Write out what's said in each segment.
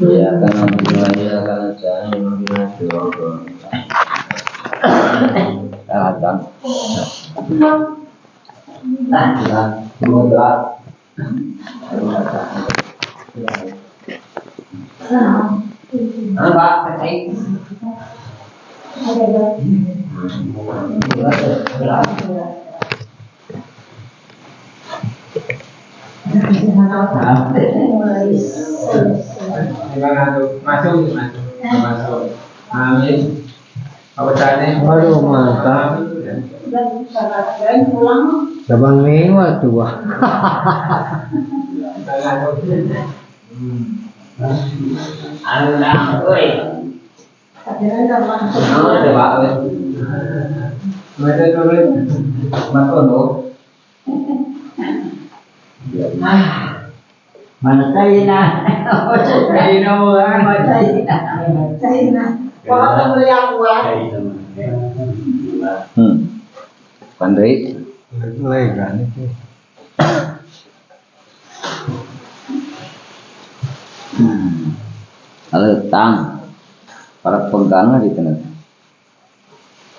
Ya karena budaya karena jangan menghina doa. Kadang. Pak, baik. Masuk. Amin. Apa tanya? Waduh, mantap. Sabang mewah tuh, wah. Anak, oi. Mana China? China bukan, China. Kalau beli aku pandai. Mulai kan itu. Letang para pegang di tengah.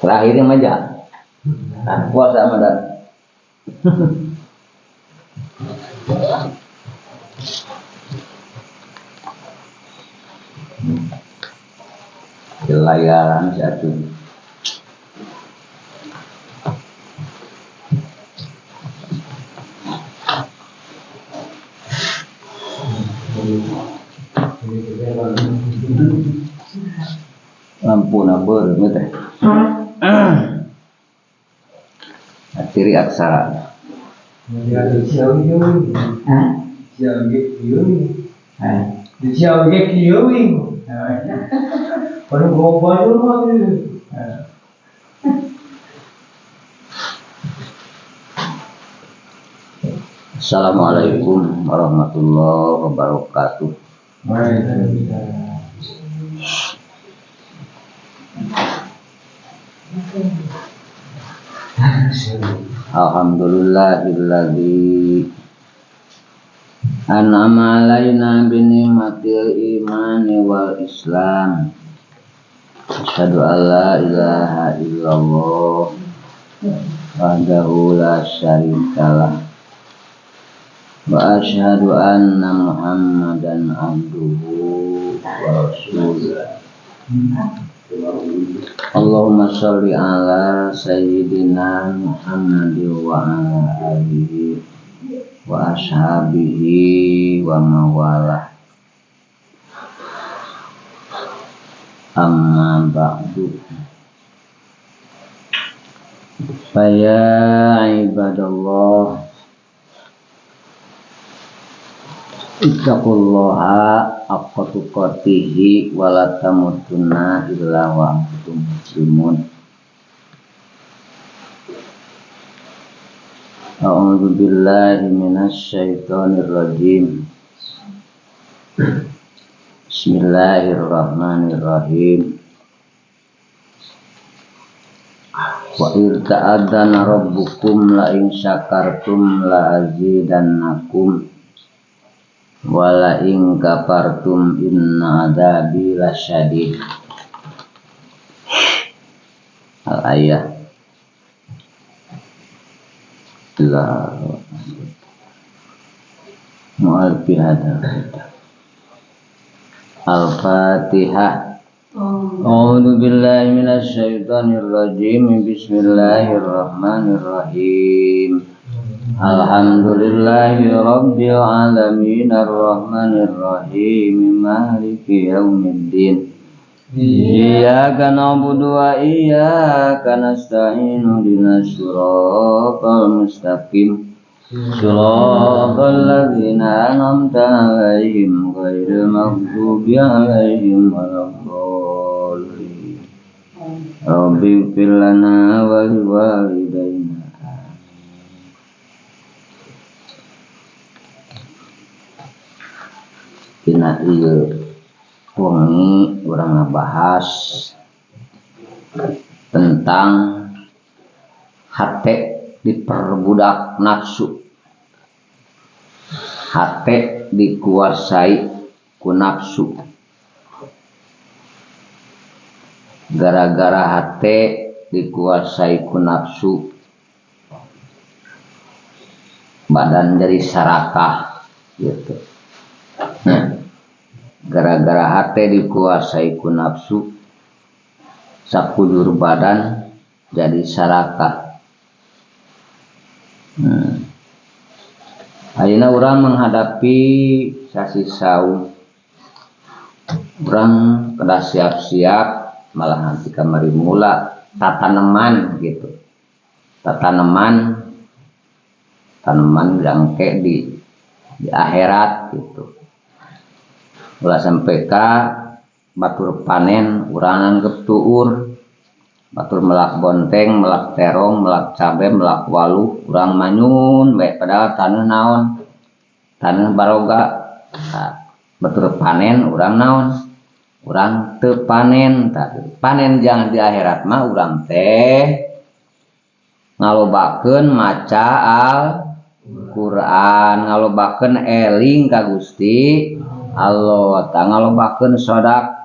Terakhirnya aja. Puasa Ramadan. Layaran satu. Lampu nabur gitu. Akhiri aksara. Assalamualaikum warahmatullahi wabarakatuh. Alhamdulillahilladzi an'ama alaina bi ni'matil imani wal islam. Asyhadu an la ilaha illallah wahdahu la syarikalah wa asyhadu anna Muhammadan abduhu wa rasuluh. Allahumma sholli ala sayyidina Muhammadin wa ala alihi wa ashabihi wa mawalah. Amma ba'du. Faya ibadallah, ittaqullaha haqqa tuqatih wa la tamutunna illa wa antum muslimun. A'udzu billahi minasy syaithanir rajim. Bismillahirrahmanirrahim. Wa idh ta'adzana rabbukum la in syakartum la azidannakum wa la in kafartum inna adzabi lasyadid. Al-ayah. Mu'alfi hadal Al-Fatihah. A'udzu billahi minasy syaithanir rajim. Bismillahirrahmanirrahim. Alhamdulillahi rabbil alamin arrahmanir rahim maliki yaumiddin. Iyyaka na'budu wa iyyaka nasta'in ihdinas siratal mustaqim. Shiratal ladzina an'amta 'alaihim ghairil maghdubi 'alaihim waladdallin. Rabbi ighfir lana wa liwalidayna. Tina ieu wengi urang ngabahas tentang hate diperbudak nafsu, hate dikuasai ku nafsu. Gara-gara hate dikuasai ku nafsu, badan jadi sarakah gitu. Gara-gara hate dikuasai ku nafsu, sakujur badan jadi sarakah. Ayeuna urang menghadapi sasi saum, urang kada siap-siap malahan ti kamari mula tataneman gitu. Tataneman jangke di akhirat gitu. Ulah sampai ka batur panen urang anggap tuur. Batur melak bonteng, melak terong, melak cabe, melak walu, urang manyun bae padahal taneuh naon? Taneuh baroga. Nah, batur panen urang naon? Urang teu panen. Panen jangan di akhirat mah urang teh ngalobakeun maca Al-Qur'an, ngalobakeun eling ka Gusti Allah, ngalobakeun sedekah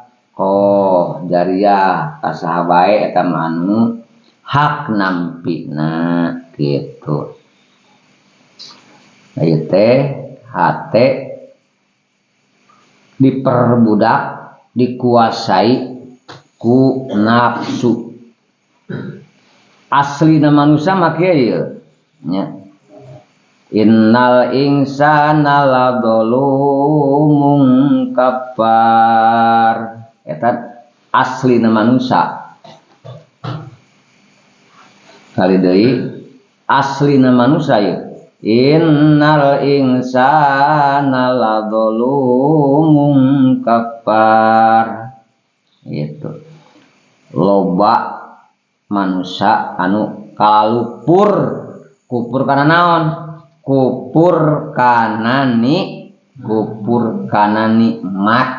jariah ka saha bae eta mah anu hak nampina gitu. Ieu teh hate diperbudak, dikuasai ku nafsu. Aslina manusia mah kieu ye nya. Innal insana ladzalumun kafar. Eta aslina manusia. Kali deui aslina manusia ye. Innal insana ladzalumun kafar. Gitu. Loba manusia anu kalupur, kupur kana naon? Kupur kana nikmat.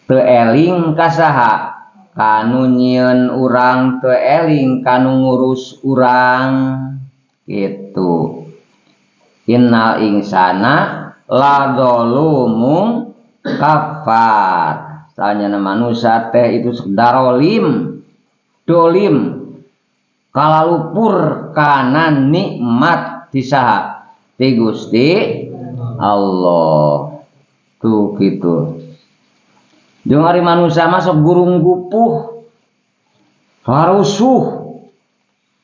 Teu eling ka saha? Kanu nyieun urang, teu eling kanu ngurus urang gitu. Innal insana ladzalumun kafar. Tanyana manusia teh itu darolim, dolim, kalalupur kana nikmat ti saha? Ti Gusti Allah. Tuh gitu. Jeung ari manusia mah sok gurung gupuh, harusuh.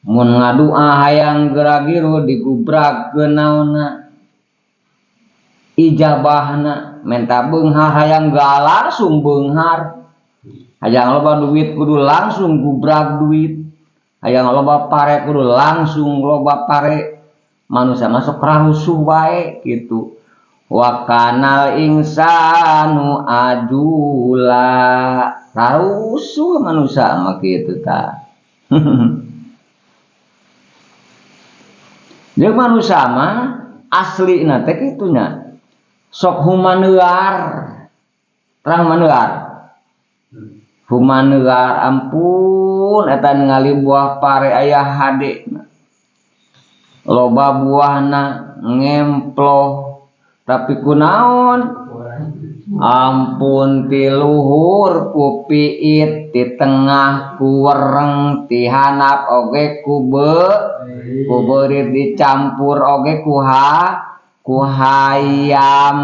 Mun ngadua hayang geragiru digubragkeun naonna? Ijabahna menta beunghar hayang galar langsung beunghar. Hayang loba duit kudu langsung gubrag duit. Hayang loba pare kudu langsung loba pare. Manusia masuk rahusuh wae gitu. Wa kanal insanu ajula. Rahusuh manusia mah kitu tah. Jeung manusia mah aslina teh kitu nya. Sok humaneuar. Terang maneuar. Humaneuar ampun eta ningali buah pare aya hade. Loba buahna ngemploh tapi kunaon? Ampun ti luhur ku piit, ti tengah ku wereng, ti handap oge ku beurit dicampur oge ku hayam.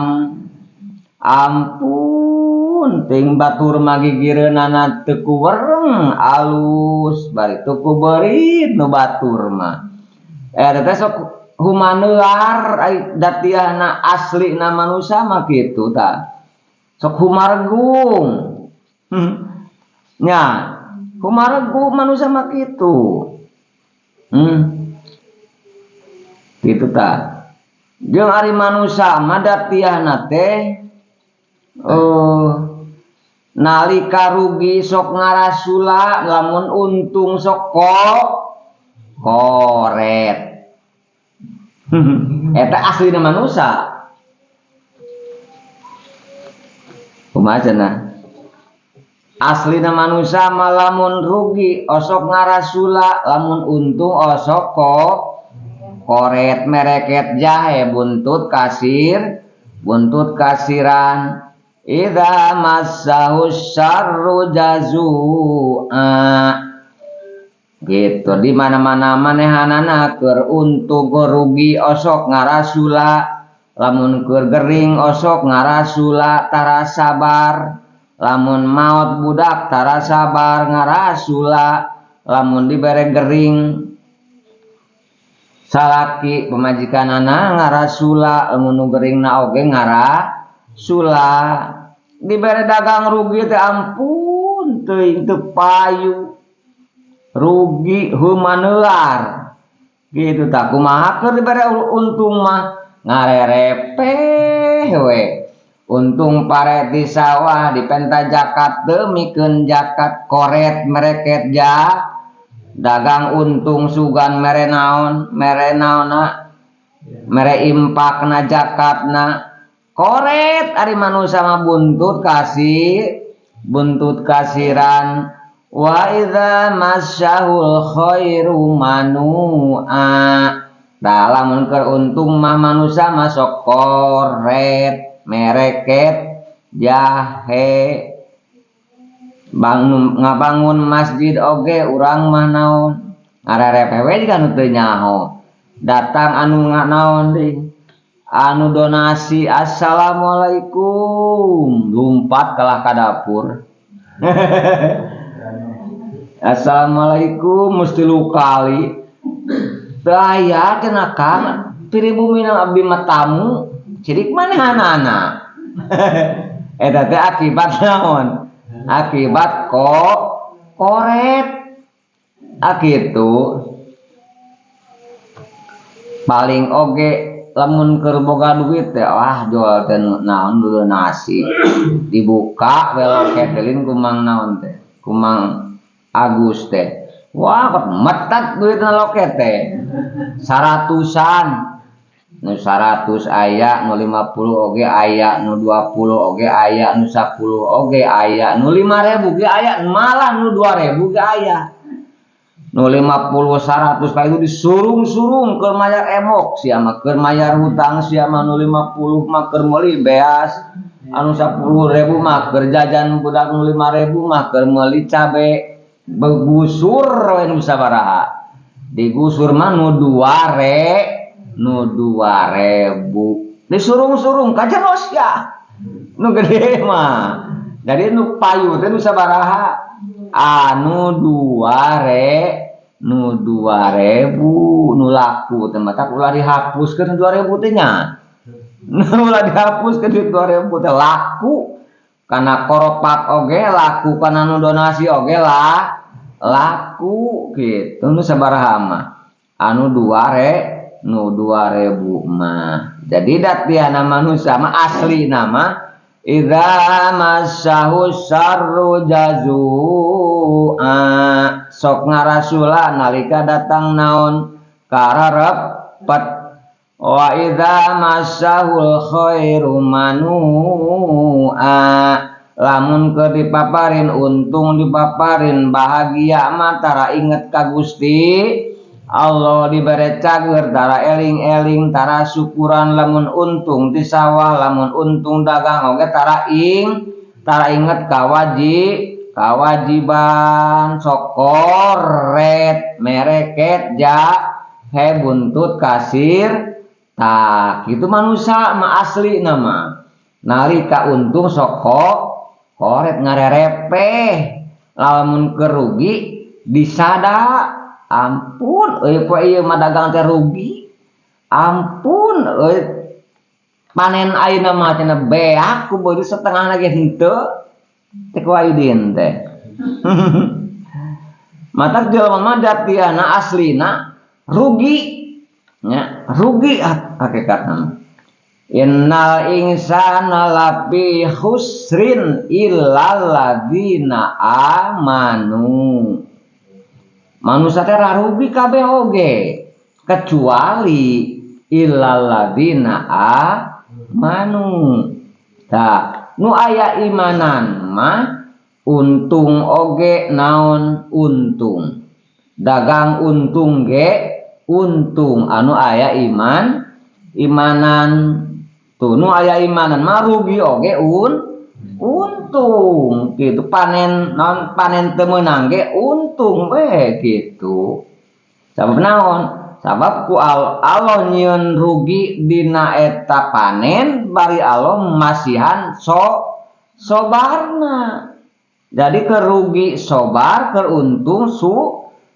Ampun ting batur magigireunana teu ku wereng alus, bari teu ku beurit nu batur mah. Eta teh sok humaneuar datiahna aslina manusia mah kitu tah. Sok humargung. Nya, humargung manusia mah kitu. Kitu tah. Jeung ari manusia mah datiahna teh nalika rugi sok ngarasula, lamun untung sok koret. Eta aslina manusia. Kumaha cenah? Aslina manusia mah lamun rugi osok ngarasula, lamun untung osok koret, mereket jahe buntut kasir buntut kasiran. Idza massahu syarru jazua. Gitu di mana-mana manehanana keur untung keur rugi osok ngarasula, lamun keur gering osok ngarasula tara sabar, lamun maot budak tara sabar ngarasula, lamun dibere gering salaki pemajikanana ngarasula, lamun nu geringna oge ngarasula. Dibere dagang rugi teh ampun teuing teu payu, rugi humaneular gitu tak kumaha keur dibere untung mah ngarerepeh we. Untung pare di sawah dipenta jakat teu mikeun jakat koret mereket ja, dagang untung sugan mere naonna mere impakna jakatna koret. Ari manusia mah buntut kasiran. Wa idza masyahul khairu manua. Dalam keur untung mah manusia masuk koret mereket jahe. Ngabangun masjid oge urang mah naon ngarerepe we kan teu nyaho. Datang anu naon deui, anu donasi assalamualaikum, lumpat kalah ka dapur. Assalamualaikum mesti lu kali. Teu aya cenah Kang, piribumina abdi mah tamu, cirik manehanana. Eta teh akibat naon? Akibat koret. Akitu paling oge lamun keur boga duit teh jual teh naon dulu nasi. Dibuka weloket teuing ku Mang naon teh? Ku Mang Agus teh. Wah, metat duitna loket teh. 100-an. Nu 100 aya, nu 50 oge aya, nu 20 oge aya, nu 10 oge aya, nu 5.000 ge aya, malah nu 2.000 ge aya. Nu 50 100 ka itu disurung-surung keur mayar emok, sia mah keur mayar hutang, sia mah nu 50 mah keur meuli beas, anu 10.000 mah keur jajan, budak nu 5.000 mah keur meuli cabe. Begusur we nu sabaraha. Digusur mah nu 2.000, disurung-surung kajeros ya. Nu gede mah. Jadi nu payu teh nu sabaraha? Anu 2.000, nu laku teh mah tak ulah dihapuskeun 2.000 teh nya. Nu ulah dihapuskeun 2.000 teh laku. Kana koropak oge laku, kana nu donasi oge laku gitu. Nu sabaraha mah? Anu 2.000 mah. Jadi datiana manusia mah asli nama idza massahu syarru jazua. Sok ngarasula nalika datang naon kararepet. Wa idza massahul khairu manua. Lamun keur dipaparin untung, dipaparin bahagia mah tara inget ka Gusti Allah, dibere cager tara eling-eling, tara syukuran lamun untung di sawah, lamun untung dagang oge tara inget kawajiban. Sok koret mereket jahe buntut kasir. Tah kitu manusia mah asli nama. Nalika untung sok koret ngarerepeh, lamun kerugi disada. Ampun euy poe ieu mah dagang teh rugi. Ampun euy panen ayeuna mah cenah beak ku beuri setengah lagi henteu teh ku Aidin teh. Matak jelema mah datiana aslina rugi nya, rugi hakikatna. Innal insana lafi khusrin illal ladzina amanu. Manusia teh rugi kabeh oge kecuali illal ladzina amanu. Tah nu aya imanan mah untung oge naon untung. Dagang untung ge untung anu aya imanan. tuh nu aya imanan mah rugi oge untung gitu panen non panen teu meunang ge untung we gitu sabab naon sabab ku Allah nyieun rugi dina eta panen bari Allah masihan sobarna jadi kerugi sobar keruntung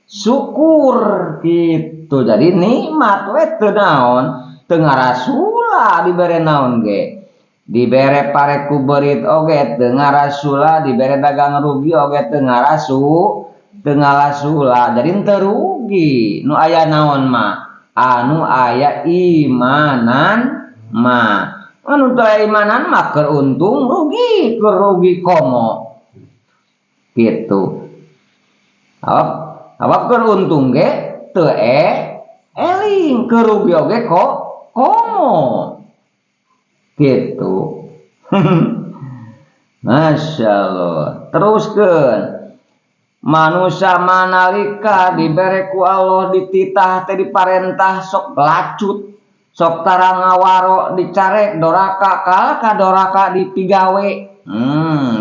syukur gitu jadi nikmat we teu naon teu ngarasula dibere naon ge dibere pareku beurit oge teu ngarasula dibere dagang rugi oge teu ngarasula jadi teu rugi nu aya naon mah anu aya imanan mah anu teu aya imanan mah keur untung rugi komo gitu awak keur untung ge teu eling keur rugi oge kok komo gitu Masya Allah teruskeun manusia manalika dibere ku Allah dititah teh diparentah sok lacut sok tara ngawaro dicarek doraka ka doraka dipigawe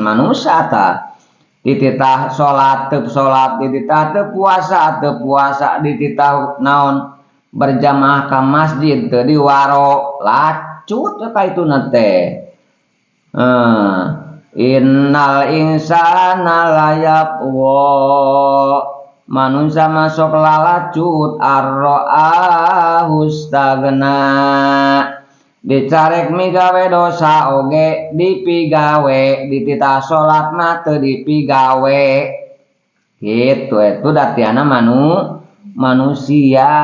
manusia tah dititah salat teu salat dititah teu puasa dititah naon berjamaah ka masjid teu diwaro lacut kaituna teh innal insana layabwa manusia masuk lalacut arro'ahu stagna dicarek migawe dosa oge dipigawe dititah salat mah teu dipigawe gitu itu datiana manusia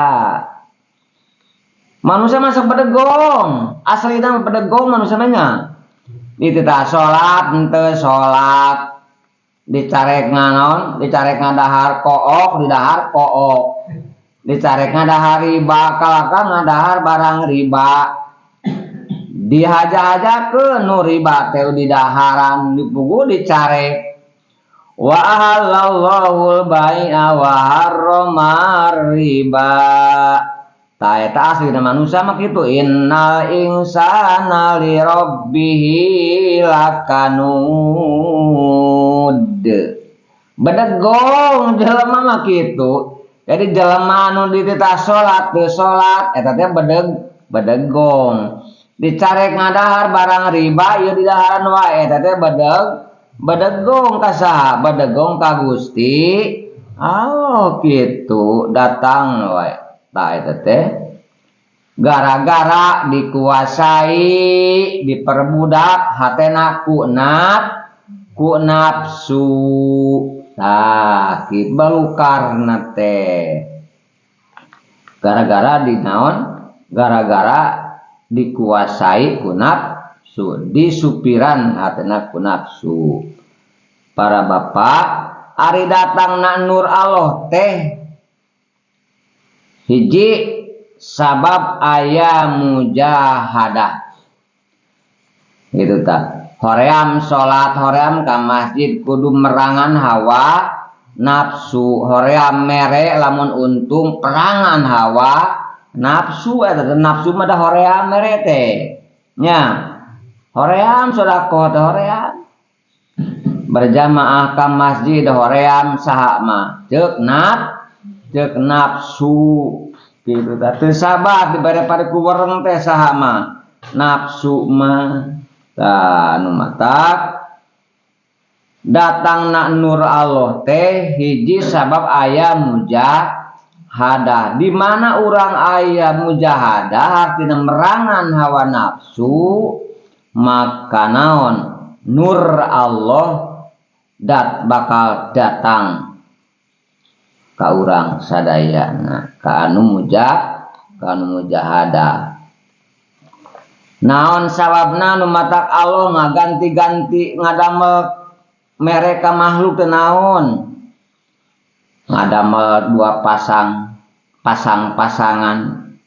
masuk bedegong aslina bedegong manusia mah dititah salat henteu salat dicarek nganon dicarek ngadahar kook didahar kook dicarek ngadahar riba kalaka ngadahar barang riba dihaja-hajakeun nu riba teh didaharan dipugu dicarek wa ahallallahul bai'a wa harramar riba ta eta aslina manusia mah kitu innal insana li rabbihi lakanud bedegong jelema mah kitu jadi jelema anu dititah salat teu salat eta teh bedegong dicarek ngadahar barang riba ieu didaharan wae eta teh bedegong ka saha bedegong ka Gusti Allah kitu datang wae tah eta teh gara-gara dikuasai diperbudak hatena ku nafsu tah kitu balukarna teh gara-gara dinaon gara-gara dikuasai ku nafsu disupiran hatena ku nafsu para bapak ari datang na nur Allah teh hiji sabab aya mujahadah gitu tak hoream salat hoream ka masjid kudu merangan hawa nafsu hoream mere lamun untung perangan hawa nafsu eta nafsu mah da hoream mere teh nya hoream sedekah teh hoream berjamaah ka masjid hoream saha mah ceuk nafsu gitu teh sabat dibere pareku wereng teh saha mah nafsu mah tah anu matak datangna nur Allah teh hiji sabab aya mujahadah di mana urang aya mujahadah artina merangan hawa nafsu maka naon nur Allah bakal datang ka urang sadayana ka anu mujahadah naon sababna nu matak Allah ngaganti-ganti ngadamel mereka makhluk teu naon ngadamel dua pasang-pasangan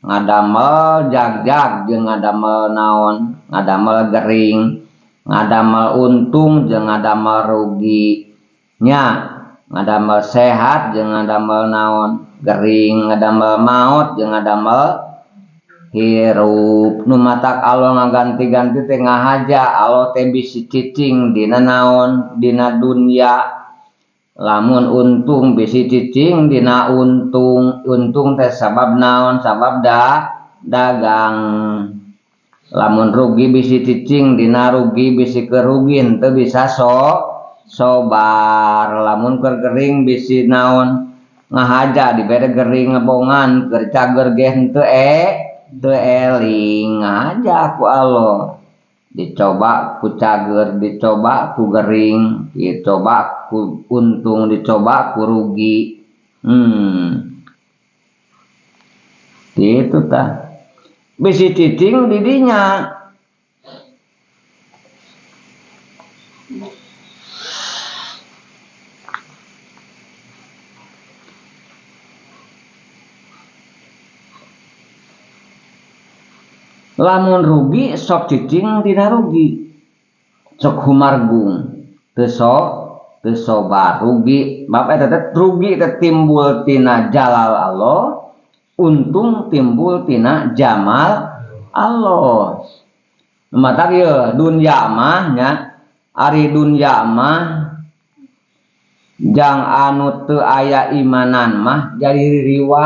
ngadamel jag-jag jeung ngadamel naon ngadamel gering ngadamel untung jeung ngadamel rugi nya ngadamel sehat jeung ngadamel naon gering ngadamel maut jeung ngadamel hirup nu matak Allah ngaganti-ganti teh ngahaja Allah teh bisi cicing dina naon dina dunya lamun untung bisi cicing dina untung teh sabab naon sabab dagang lamun rugi bisi cicing dina rugi bisi kerugin teu bisa sobar lamun keur gering bisi naon ngahaja dibere gering ngebongan keur cager ge henteu teu eling ngahaja ku Allah dicoba ku cager dicoba ku gering dicoba ku untung dicoba ku rugi gitu tah bisi cicing di dinya lamun rugi sok cicing dina rugi sok humargung teu sobar rugi bapak eta rugi teh timbul tina jalal Allah untung timbul tina jamal Allah matak ieu dunya mah nya ari dunya mah jang anu teu aya imanan mah jadi ririwa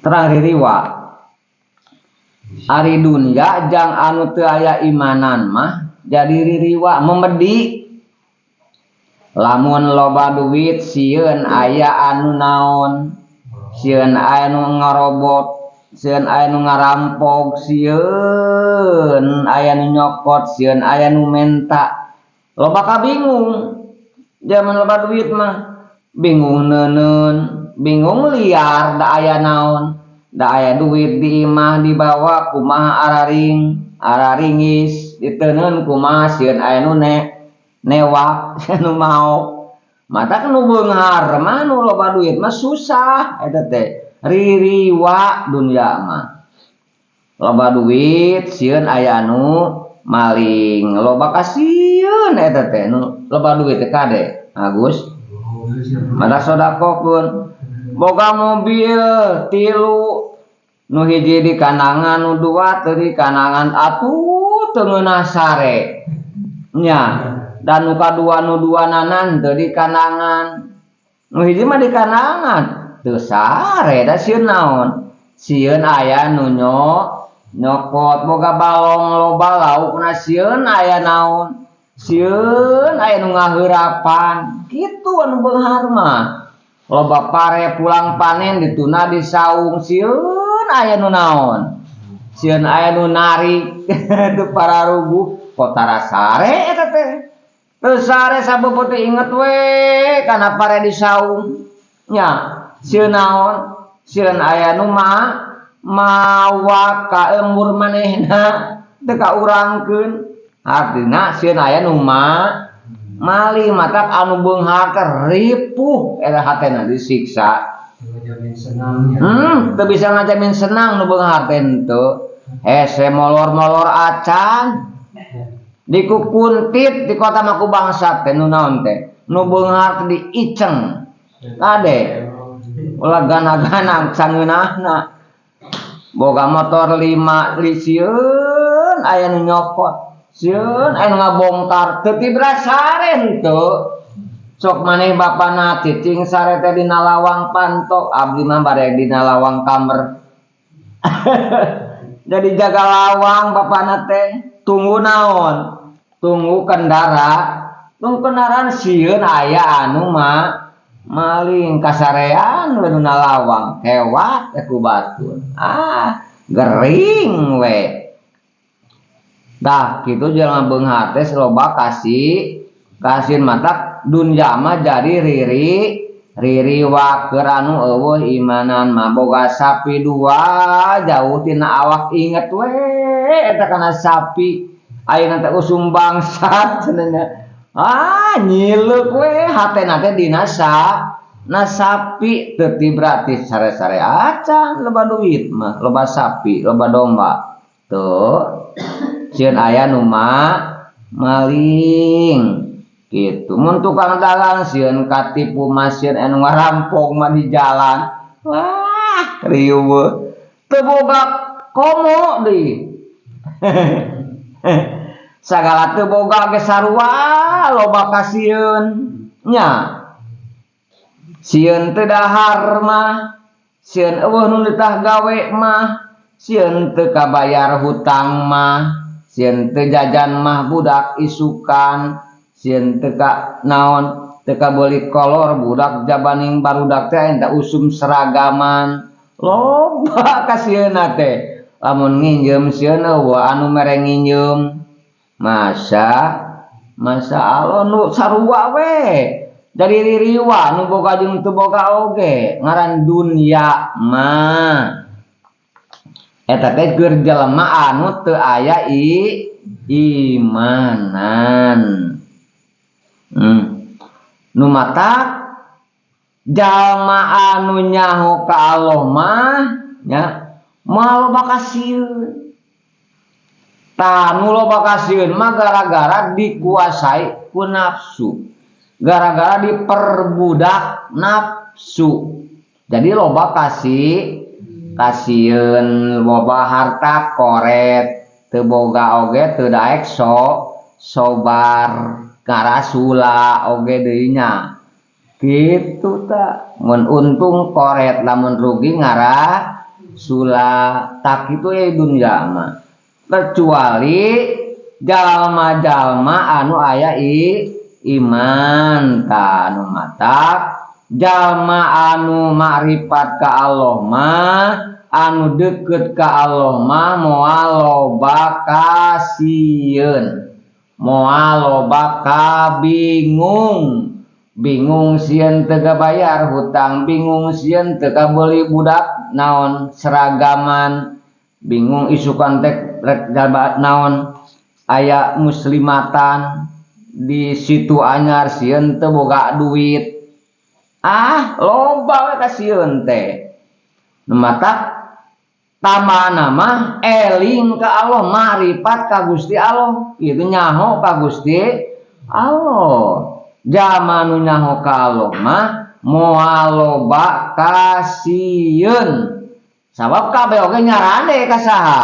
terang ririwa ari dunya jang anu teu aya imanan mah jadi ririwa memedi lamun loba duit sieun aya anu naon sieun aya nu ngarobot sieun aya nu ngarampok sieun aya nu nyokot sieun aya nu menta loba kabingung zaman loba duit mah bingung neuneun bingung liar da aya naon da aya duit di imah dibawa kumaha araringis diteuneun kumaha sieun aya nu newak nu mau mata nu beunghar mah nu loba duit mah susah eta teh ririwa dunya mah loba duit sieun aya anu maling loba kasieun eta teh nu loba duit teh kade Agus mata sodakokeun boga mobil 3 nu hiji di kandangan nu dua teu di kandangan atuh teu ngeunah sare nya dan nu kadua nu duananan teu di kandangan nu hiji mah di kandangan teu sare da sieun naon sieun aya nu nyokot boga balong loba laukna sieun aya naon sieun aya nu ngaheurapan kitu anu beunghar mah loba pare pulang panen dituna di saung sieun aya nu naon sieun aya nu narik teu pararuguh kotara sare eta teh teu sare sabeupeut inget we kana pare di saung nya sieun naon sieun aya nu mawa ka embur manehna teu kaurangkeun artina sieun aya nu mali matak anu beunghar teh ripuh eta hatena disiksa teu bisa ngajamin senang nu beunghar teh henteu hese molor-molor acan dikukuntit di kota maku bangsa teh nu naon teh nu beunghar teh diiceng ade ulah gana-gana sangeunahna boga motor 5 sieun aya nu nyokot sieun aya nu ngabongkar teu tibra sare henteu sok maneh bapana cicing sare teh dina lawang pantok abdi mah bare dina lawang kamar jadi jaga lawang bapana teh tunggu naon tunggu kendaraan sieun aya anu maling kasarean we dina lawang hewat ku batur gering we dah kitu jelema beunghar teh loba kasih matak dunya mah jadi ririwa keur anu eueuh imanan mah boga sapi 2 jauh tina awak inget we eta kana sapi ayeuna teh usum bangsat cenah nyileuk we hatena teh dina sapi teu tibra ti sare-sare acan loba duit mah loba sapi loba domba tuh sieun aya nu maling gitu mun tukang dagang sieun katipu mah sieun anu ngarampok mah di jalan wah riuh teu boga komo deui sagala teu boga ge sarua loba kasieun nya sieun teu dahar mah sieun eueuh nu ditah gawe mah sieun teu kabayar hutang mah sieun teu jajan mah budak isukan sieun teu ka naon teu kabeli kolor budak jabaning barudak teh enta usum seragaman loba kasieunna teh lamun nginjem sieun eueuh anu mere nginjem masa Allah nu sarua we dari ririwa nu boga jeung teu boga oge ngaran dunya mah eta teh keur jelema anu teu aya imanan nu matak jalma anu nyaho ka Allah mah nya moal loba kasieun tah nu loba kasieun mah gara-gara dikuasai ku nafsu gara-gara diperbudak nafsu jadi loba kasieun loba harta koret teu boga oge teu daek sobar karasula oge deui nya kitu tah mun untung koret lamun rugi ngarasula tak kitu dunya mah kecuali jalma-jalma anu aya iman ta anu matak jalma anu makrifat ka Allah mah anu deukeut ka Allah mah moal loba kasieun moal loba kabingung bingung sieun teu kabayar hutang bingung sieun teu kabeli budak naon seragaman bingung isukan teh rek naon aya muslimatan di situ anyar sieun teu boga duit loba we kasieun teh nu matak tamana mah eling ka Allah marifat ka Gusti Allah itu nyaho ka Gusti Allah jalma nu nyaho ka Allah mah moal loba kasieun sabab kabeh oge nyarande ka saha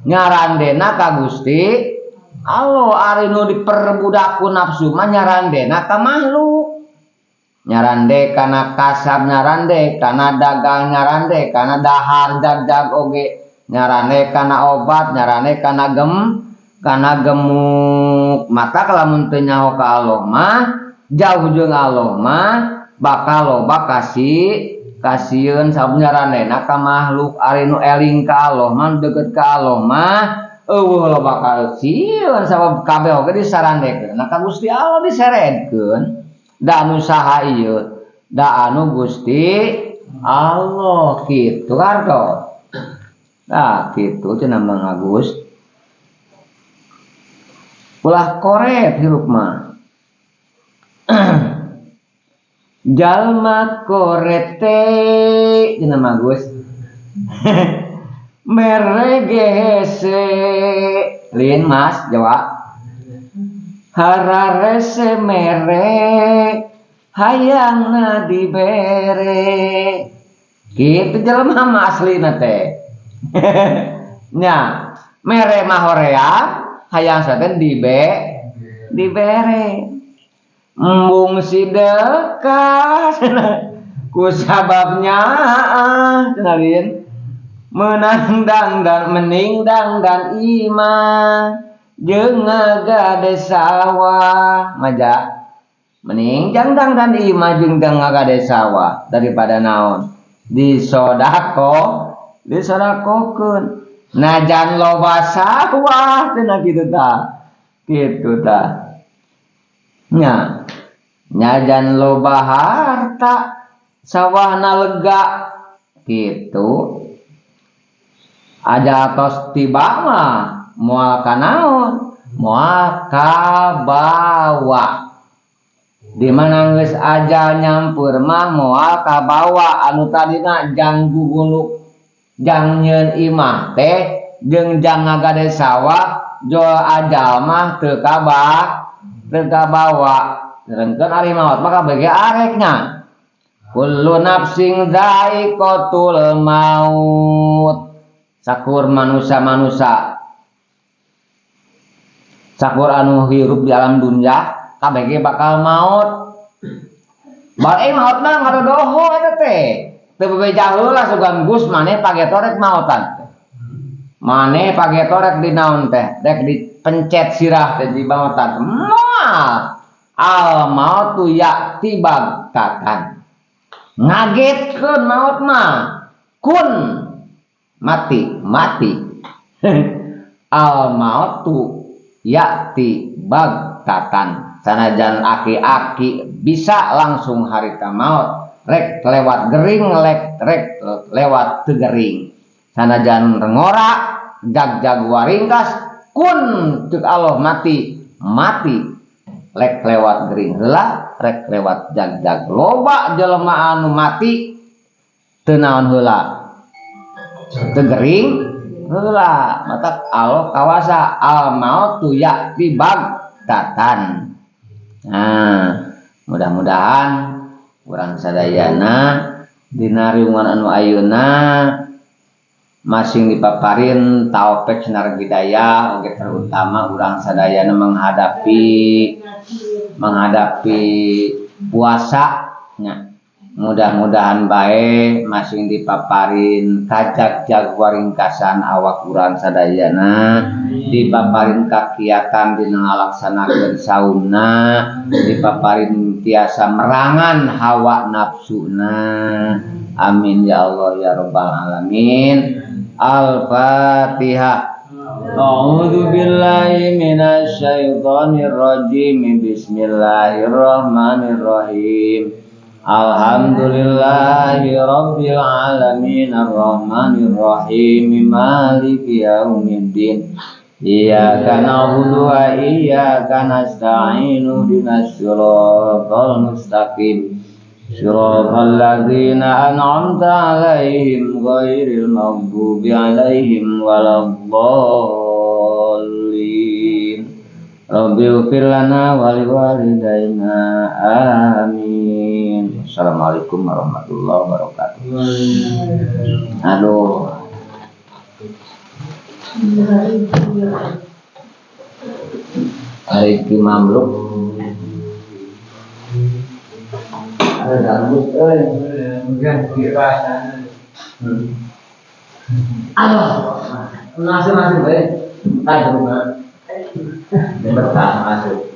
nyarandena ka Gusti Allah ari nu diperbudak ku nafsu mah nyarandena ka makhluk nyarande kana kasab nyarande kana dagang nyarande kana dahar jag oge nyarande kana obat nyarande kana gemuk maka lamun teu nyaho ka Allah mah jauh jeung Allah mah bakal loba kasieun sabab nyarandena ka makhluk ari nu eling ka Allah mah deukeut ka Allah mah eueuh loba kasieun sabab kabeh oge disarandekeun ka Gusti Allah diseredkeun da anu saha ieu da anu Gusti Allah kitu kartos nah kitu cenah Mang Agus ulah koret hirup mah jalma koret teh cenah Mang Agus meregese lin Mas Jawa hararese mere hayangna dibere kitu jelema mah aslina teh nya mere mah horea hayang saten dibere embung sideka ku sababnya kenalin menandang dan meningdang dan iman jeung ngagade sawah maja mending jangdang dan imah jeung ngagade sawah daripada naon disodakokeun najan loba sawah cenah kitu tah nya najan loba harta sawahna lega kitu aja tos tiba mah moal kanaon moal kabawa di mana geus ajal nyampur mah moal kabawa anu tadina jang guguluk jang nyeun imah teh jeung jang ngagade sawah jo ajal mah teu kabawa rengkeun ari maot mah kabeh areknya kullu nafsin dha'iqatul maut. Sakur manusia-manusia sakur anu hirup di alam dunia kabeh ge bakal maut. Bal mautna ngadodoho eta teh. Teu bebeja heula sugan Gus maneh pagetorek maotan. Maneh pagetorek di naon teh? Rek dipencet sirah teh di maotan. Moal al mautu ya'ti bagtatan. Ngagetkeun maut mah. Kun mati al mautu ya'ti bagtatan. Sanajan aki-aki bisa langsung harita maut rek lewat gering rek lewat teu gering. Sanajan ngora jag waringkas kun ceuk Allah mati rek lewat gering heula rek lewat jag loba jelema anu mati teu naon heula teu gering heula mata Allah kawasa al mautu ya'ti bagtatan. Nah, mudah-mudahan urang sadayana dina riungan anu ayeuna masing dipaparin taufik sinar hidayah oge terutama urang sadayana menghadapi puasa nya. Mudah-mudahan bae masing dipaparin kajak waringkasan awak urang sadayana, dipaparin kakiatan dina ngalaksanakeun saumna, dipaparin tiasa merangan hawa nafsuna. Amin ya Allah ya rabbal alamin. Al-Fatihah. A'udzu billahi minasy syaithanir rajim. Bismillahirrahmanirrahim. Alhamdulillahi rabbil alamin arrahmanir rahim maliki yaumiddin. Iyyaka na'budu wa iyyaka nasta'in ihdinas siratal mustaqim. Siratal ladzina an'amta 'alaihim ghairil maghdubi 'alaihim waladdallin. Rabbighfir lana wa liwalidayna. Amin. Assalamualaikum warahmatullahi wabarakatuh. Aduh. Hari Mamluk. Ada gambut mungkin dirasakan. Masih baik. Tadi rumah. Bertahan masuk.